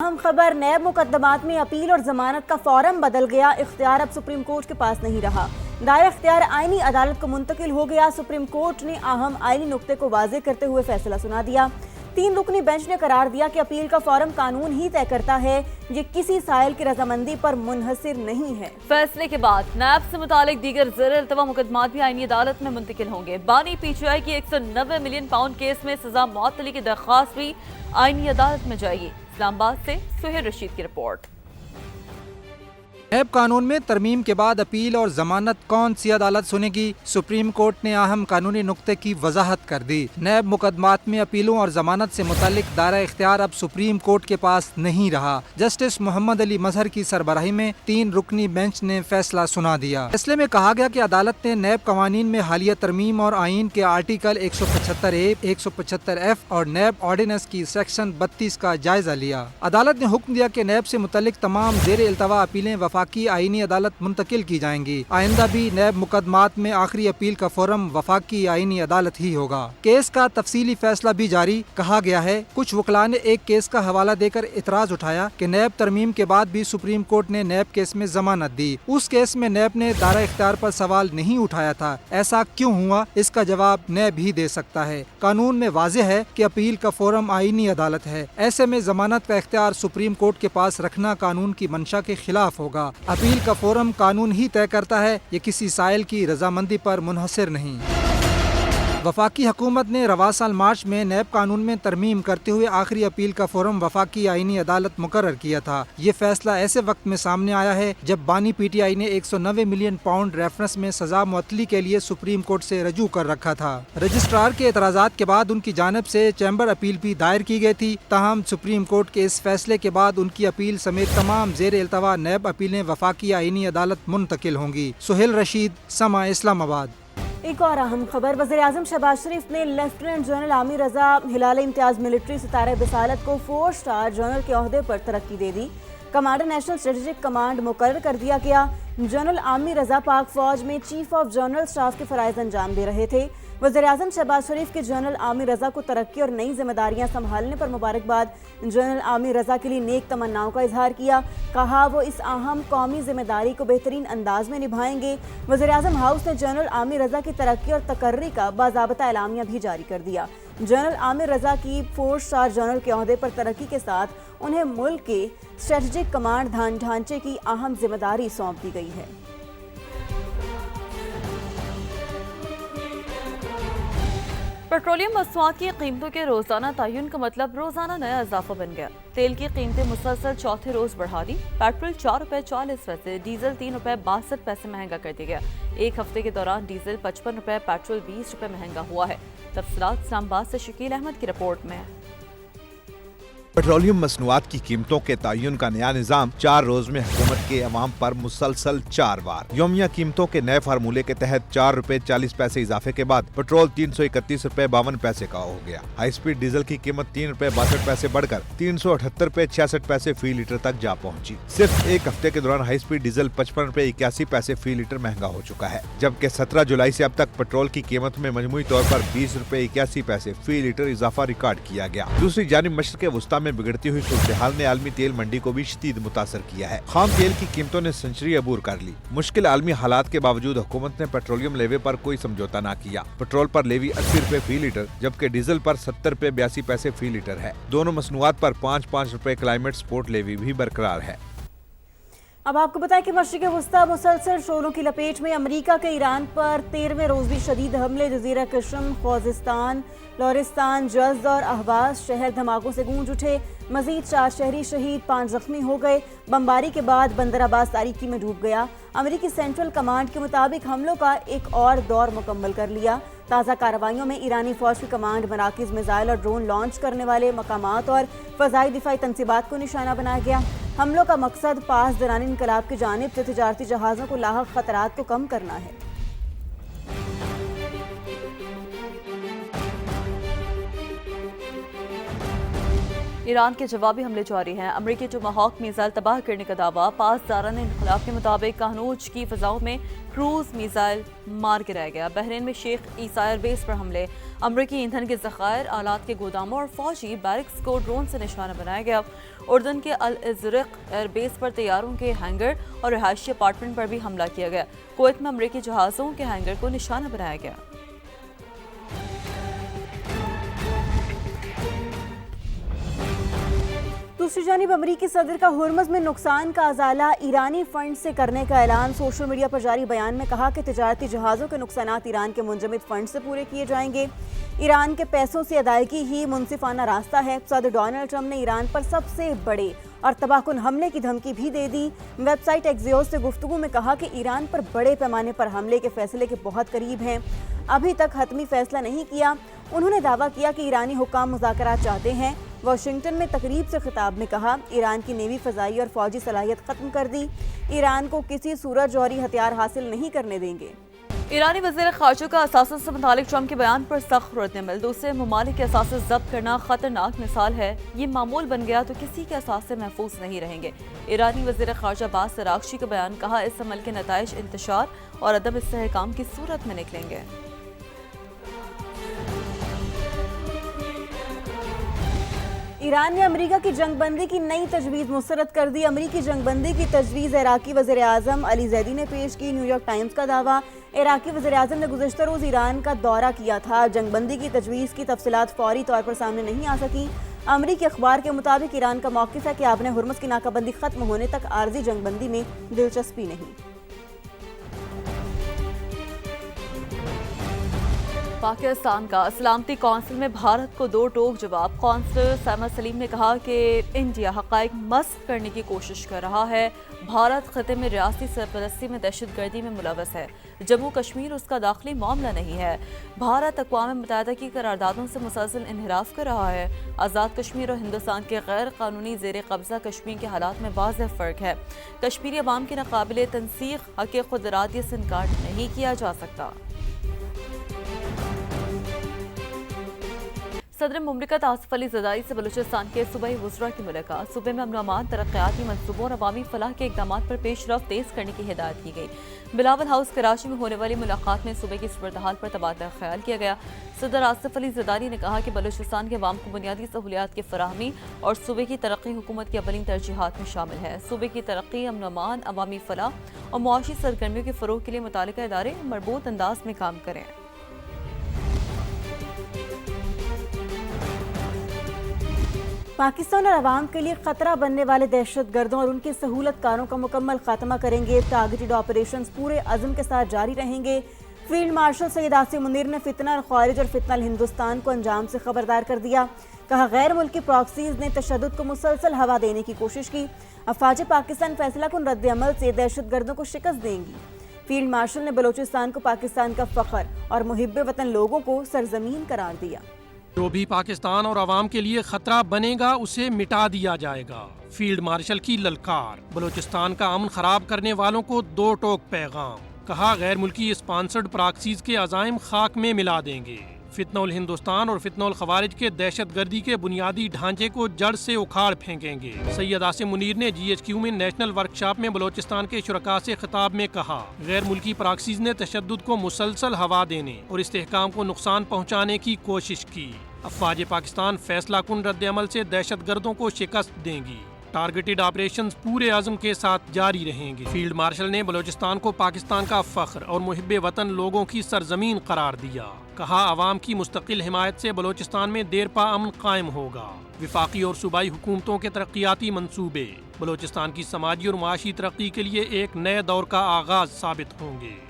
अहम खबर, नैब मुकदमात में अपील और जमानत का फॉर्म बदल गया। इख्तियार अब सुप्रीम कोर्ट के पास नहीं रहा। दायरा इख्तियार आईनी अदालत को मुंतकिल हो गया। सुप्रीम कोर्ट ने अहम आईनी नुक्ते को वाज़ेह करते हुए फैसला सुना दिया। 3 रुकनी बेंच ने करार दिया कि अपील का फॉर्म कानून ही तय करता है, ये किसी साइल की रजामंदी पर मुनहसिर नहीं है। फैसले के बाद नैब से मुतालिक दीगर ज़र-ए-इल्तवा मुकदमात भी आईनी अदालत में मुंतकिल होंगे। बानी पीटीआई की 190 मिलियन पाउंड केस में सजा मुअत्तली की दरख्वास्त भी आईनी अदालत में जाएगी। इस्लामाबाद से सुहेल रशीद की रिपोर्ट। नैब कानून में तरमीम के बाद अपील और जमानत कौन सी अदालत सुनेगी? सुप्रीम कोर्ट ने अहम कानूनी नुक्ते की वजाहत कर दी। नैब मुकदमात में अपीलों और जमानत से मुतालिक दायरा इख्तियार अब सुप्रीम कोर्ट के पास नहीं रहा। जस्टिस मोहम्मद अली मजहर की सरबराही में 3 रुकनी बेंच ने फैसला सुना दिया। फैसले में कहा गया कि अदालत ने नैब कवानीन में हालिया तरमीम और आइन के आर्टिकल 175A, 175F और नैब ऑर्डिनेंस की सेक्शन 32 का जायजा लिया। अदालत ने हुक्म दिया कि नैब से मुतालिक तमाम ज़ेर-ए-इल्तवा अपीलें वफाकी आईनी अदालत मुंतकिल की जाएंगी। आइंदा भी नैब मुकदमात में आखिरी अपील का फोरम वफाकी आईनी अदालत ही होगा। केस का तफसीली फैसला भी जारी। कहा गया है, कुछ वकला ने एक केस का हवाला देकर इतराज उठाया कि नैब तरमीम के बाद भी सुप्रीम कोर्ट ने नैब केस में जमानत दी। उस केस में नैब ने दायरा इख्तियार पर सवाल नहीं उठाया था। ऐसा क्यों हुआ, इसका जवाब नैब ही दे सकता है। कानून में वाज़ेह है कि अपील का फोरम आईनी अदालत है। ऐसे में जमानत का इख्तियार सुप्रीम कोर्ट के पास रखना कानून की मंशा के खिलाफ होगा। अपील का फोरम कानून ही तय करता है, ये किसी साइल की रजामंदी पर मुनहसिर नहीं। वफाकी हुकूमत ने रवा साल मार्च में नैब कानून में तरमीम करते हुए आखिरी अपील का फोरम वफाकी आईनी अदालत मुकर्रर किया था। ये फैसला ऐसे वक्त में सामने आया है जब बानी पीटीआई ने 190 मिलियन पाउंड रेफरेंस में सजा मुअत्तली के लिए सुप्रीम कोर्ट से रजू कर रखा था। रजिस्ट्रार के एतराज़ात के बाद उनकी जानिब से चैम्बर अपील भी दायर की गई थी। ताहम सुप्रीम कोर्ट के इस फैसले के बाद उनकी अपील समेत तमाम ज़ेर-ए-इल्तवा नैब अपीलें वफाकी आईनी अदालत मुंतकिल होंगी। सुहेल रशीद, समा, इस्लामाबाद। एक और अहम खबर, वज़ीर-ए-आज़म शहबाज शरीफ ने लेफ्टिनेंट जनरल आमिर रज़ा हिलाल इम्तियाज़ मिलिट्री सितारा बसालत को 4 स्टार जनरल के ओहदे पर तरक्की दे दी। कमांडर नेशनल स्ट्रेटेजिक कमांड मुकर्रर कर दिया गया। जनरल आमिर रज़ा पाक फौज में चीफ ऑफ जनरल स्टाफ के फ़राइज़ अंजाम दे रहे थे। वज़ीर-ए-आज़म शहबाज शरीफ के जनरल आमिर रज़ा को तरक्की और नई जिम्मेदारियां संभालने पर मुबारकबाद। जनरल आमिर रज़ा के लिए नेक तमन्नाओं का इजहार किया। कहा वो इस अहम कौमी जिम्मेदारी को बेहतरीन अंदाज में निभाएंगे। वज़ीर-ए-आज़म हाउस ने जनरल आमिर रज़ा की तरक्की और तकर्री का बाज़ाबता एलामिया भी जारी कर दिया। जनरल आमिर रज़ा की 4 स्टार जनरल के ओहदे पर तरक्की के साथ उन्हें मुल्क के स्ट्रेटेजिक कमांड ढांचे की अहम जिम्मेदारी सौंप दी गई है। पेट्रोलियम मसनूआत की कीमतों के रोजाना तयन का मतलब रोजाना नया इजाफा बन गया। तेल की कीमतें मुसलसल चौथे रोज बढ़ा दी। पेट्रोल 4 रुपए 40 पैसे, डीजल 3 रुपए 62 पैसे महंगा कर दिया गया। एक हफ्ते के दौरान डीजल 55 रुपए, पेट्रोल 20 रुपए महंगा हुआ है। तफसीलात इस्लामाबाद से शकील अहमद की रिपोर्ट में। पेट्रोलियम मसनूआत की कीमतों के तयन का नया निज़ाम 4 रोज में हुकूमत के अवाम पर मुसलसल 4 बार। योमिया कीमतों के नए फार्मूले के तहत 4 रुपए 40 पैसे इजाफे के बाद पेट्रोल 331 रुपए 52 पैसे का हो गया। हाई स्पीड डीजल की कीमत 3 रुपए 62 पैसे बढ़कर 378 रुपए 66 पैसे फी लीटर तक जा पहुंची। सिर्फ एक हफ्ते के दौरान हाई स्पीड डीजल 55 रुपए 81 पैसे फी लीटर महंगा हो चुका है, जबकि 17 जुलाई से अब तक पेट्रोल की कीमत में मजमूई तौर पर 20 रुपए 81 पैसे फी लीटर इजाफा रिकॉर्ड किया गया। दूसरी जानिब मशरक़ वुस्ता में बिगड़ती हुई सूरत-ए-हाल ने आलमी तेल मंडी को भी शदीद मुतासर किया है। खाम तेल की कीमतों ने सेंचुरी अबूर कर ली। मुश्किल आलमी हालात के बावजूद हुकूमत ने पेट्रोलियम लेवे पर कोई समझौता न किया। पेट्रोल पर लेवी 80 रुपए फी लीटर, जबकि डीजल पर 70 रुपए 82 पैसे फी लीटर है। दोनों मसनूआत पर 5-5 रुपए क्लाइमेट सपोर्ट लेवी भी बरकरार है। अब आपको बताएं कि मशरिक़ वुस्ता मुसलसल शोरों की लपेट में। अमेरिका के ईरान पर 13वें रोज भी शदीद हमले। जजीरा कश्म, खोजिस्तान, लोरिस्तान, जल्द और अहवाज शहर धमाकों से गूंज उठे। मजीद 4 शहरी शहीद, 5 जख्मी हो गए। बमबारी के बाद बंदर अब्बास तारीकी में डूब गया। अमेरिकी सेंट्रल कमांड के मुताबिक हमलों का एक और दौर मुकम्मल कर लिया। ताज़ा कार्रवाइयों में ईरानी फौज की कमांड, मराकिज़, मिसाइल और ड्रोन लॉन्च करने वाले मकामात और फ़ज़ाई दिफाई तंसीबात को निशाना बनाया गया। हमलों का मकसद पास दरानी इनकलाब की जानिब से तिजारती जहाज़ों को लाहक खतरात को कम करना है। ایران کے جوابی حملے جاری ہیں۔ امریکی ٹوماہاک میزائل تباہ کرنے کا دعویٰ۔ پاسداران انقلاب کے مطابق کہنوج کی فضاؤں میں کروز میزائل مار گرایا گیا۔ بحرین میں شیخ عیسی ایئر بیس پر حملے۔ امریکی ایندھن کے ذخائر، آلات کے گوداموں اور فوجی بیرکس کو ڈرون سے نشانہ بنایا گیا۔ اردن کے الازرق ایئر بیس پر طیاروں کے ہینگر اور رہائشی اپارٹمنٹ پر بھی حملہ کیا گیا۔ کویت میں امریکی جہازوں کے ہینگر کو نشانہ بنایا گیا۔ دوسری جانب امریکی صدر کا ہرمز میں نقصان کا ازالہ ایرانی فنڈ سے کرنے کا اعلان۔ سوشل میڈیا پر جاری بیان میں کہا کہ تجارتی جہازوں کے نقصانات ایران کے منجمد فنڈ سے پورے کیے جائیں گے۔ ایران کے پیسوں سے ادائیگی ہی منصفانہ راستہ ہے۔ صدر ڈونلڈ ٹرمپ نے ایران پر سب سے بڑے اور تباہ کن حملے کی دھمکی بھی دے دی۔ ویب سائٹ ایکزیوس سے گفتگو میں کہا کہ ایران پر بڑے پیمانے پر حملے کے فیصلے کے بہت قریب ہیں، ابھی تک حتمی فیصلہ نہیں کیا۔ انہوں نے دعویٰ کیا کہ ایرانی حکام مذاکرات چاہتے ہیں۔ واشنگٹن میں تقریب سے خطاب میں کہا، ایران کی نیوی فضائی اور فوجی صلاحیت ختم کر دی، ایران کو کسی صورت جوہری ہتھیار حاصل نہیں کرنے دیں گے۔ ایرانی وزیر خارجہ کا اثاثے سے متعلق ٹرمپ کے بیان پر سخت رد عمل۔ دوسرے ممالک کے اثاثے ضبط کرنا خطرناک مثال ہے، یہ معمول بن گیا تو کسی کے اثاثے محفوظ نہیں رہیں گے۔ ایرانی وزیر خارجہ عباس اراغچی کا بیان، کہا اس عمل کے نتائج انتشار اور عدم استحکام کی صورت میں نکلیں گے۔ ایران نے امریکہ کی جنگ بندی کی نئی تجویز مسترد کر دی۔ امریکی جنگ بندی کی تجویز عراقی وزیر اعظم علی زیدی نے پیش کی۔ نیو یارک ٹائمز کا دعویٰ، عراقی وزیر اعظم نے گزشتہ روز ایران کا دورہ کیا تھا۔ جنگ بندی کی تجویز کی تفصیلات فوری طور پر سامنے نہیں آ سکیں۔ امریکی اخبار کے مطابق ایران کا موقف ہے کہ آپ نے ہرمز کی ناکہ بندی ختم ہونے تک عارضی جنگ بندی میں دلچسپی نہیں۔ پاکستان کا سلامتی کونسل میں بھارت کو دو ٹوک جواب۔ کونسلر سیما سلیم نے کہا کہ انڈیا حقائق مسخ کرنے کی کوشش کر رہا ہے۔ بھارت خطے میں ریاستی سرپرستی میں دہشت گردی میں ملوث ہے۔ جموں کشمیر اس کا داخلی معاملہ نہیں ہے۔ بھارت اقوام متحدہ کی قراردادوں سے مسلسل انحراف کر رہا ہے۔ آزاد کشمیر اور ہندوستان کے غیر قانونی زیر قبضہ کشمیر کے حالات میں واضح فرق ہے۔ کشمیری عوام کی ناقابل تنسیق حق خود ارادیت سے انکار نہیں کیا جا سکتا۔ صدر مملکت آصف علی زرداری سے بلوچستان کے صوبائی وزراء کی ملاقات۔ صوبے میں امن و امان، ترقیاتی منصوبوں اور عوامی فلاح کے اقدامات پر پیش رفت تیز کرنے کی ہدایت کی گئی۔ بلاول ہاؤس کراچی میں ہونے والی ملاقات میں صوبے کی صورتحال پر تبادلہ خیال کیا گیا۔ صدر آصف علی زرداری نے کہا کہ بلوچستان کے عوام کو بنیادی سہولیات کی فراہمی اور صوبے کی ترقی حکومت کی اولین ترجیحات میں شامل ہے۔ صوبے کی ترقی، امن و امان، عوامی فلاح اور معاشی سرگرمیوں کے فروغ کے لیے متعلقہ ادارے مربوط انداز میں کام کریں۔ پاکستان اور عوام کے لیے خطرہ بننے والے دہشت گردوں اور ان کے سہولت کاروں کا مکمل خاتمہ کریں گے۔ ٹارگیٹڈ آپریشنز پورے عزم کے ساتھ جاری رہیں گے۔ فیلڈ مارشل سید عاصم منیر نے فتنہ الخوارج اور فتنہ الہندوستان کو انجام سے خبردار کر دیا۔ کہا غیر ملکی پراکسیز نے تشدد کو مسلسل ہوا دینے کی کوشش کی۔ افواج پاکستان فیصلہ کن رد عمل سے دہشت گردوں کو شکست دیں گی۔ فیلڈ مارشل نے بلوچستان کو پاکستان کا فخر اور محب وطن لوگوں کو سرزمین قرار دیا۔ جو بھی پاکستان اور عوام کے لیے خطرہ بنے گا اسے مٹا دیا جائے گا۔ فیلڈ مارشل کی للکار۔ بلوچستان کا امن خراب کرنے والوں کو دو ٹوک پیغام۔ کہا غیر ملکی اسپانسرڈ پراکسیز کے عزائم خاک میں ملا دیں گے۔ فتنہ الہندوستان اور فتنہ الخوارج کے دہشت گردی کے بنیادی ڈھانچے کو جڑ سے اکھاڑ پھینکیں گے۔ سید عاصم منیر نے GHQ میں نیشنل ورکشاپ میں بلوچستان کے شرکاء سے خطاب میں کہا غیر ملکی پراکسیز نے تشدد کو مسلسل ہوا دینے اور استحکام کو نقصان پہنچانے کی کوشش کی۔ افواج پاکستان فیصلہ کن رد عمل سے دہشت گردوں کو شکست دیں گی۔ ٹارگیٹڈ آپریشنز پورے عزم کے ساتھ جاری رہیں گے۔ فیلڈ مارشل نے بلوچستان کو پاکستان کا فخر اور محب وطن لوگوں کی سرزمین قرار دیا۔ کہا عوام کی مستقل حمایت سے بلوچستان میں دیر پا امن قائم ہوگا۔ وفاقی اور صوبائی حکومتوں کے ترقیاتی منصوبے بلوچستان کی سماجی اور معاشی ترقی کے لیے ایک نئے دور کا آغاز ثابت ہوں گے۔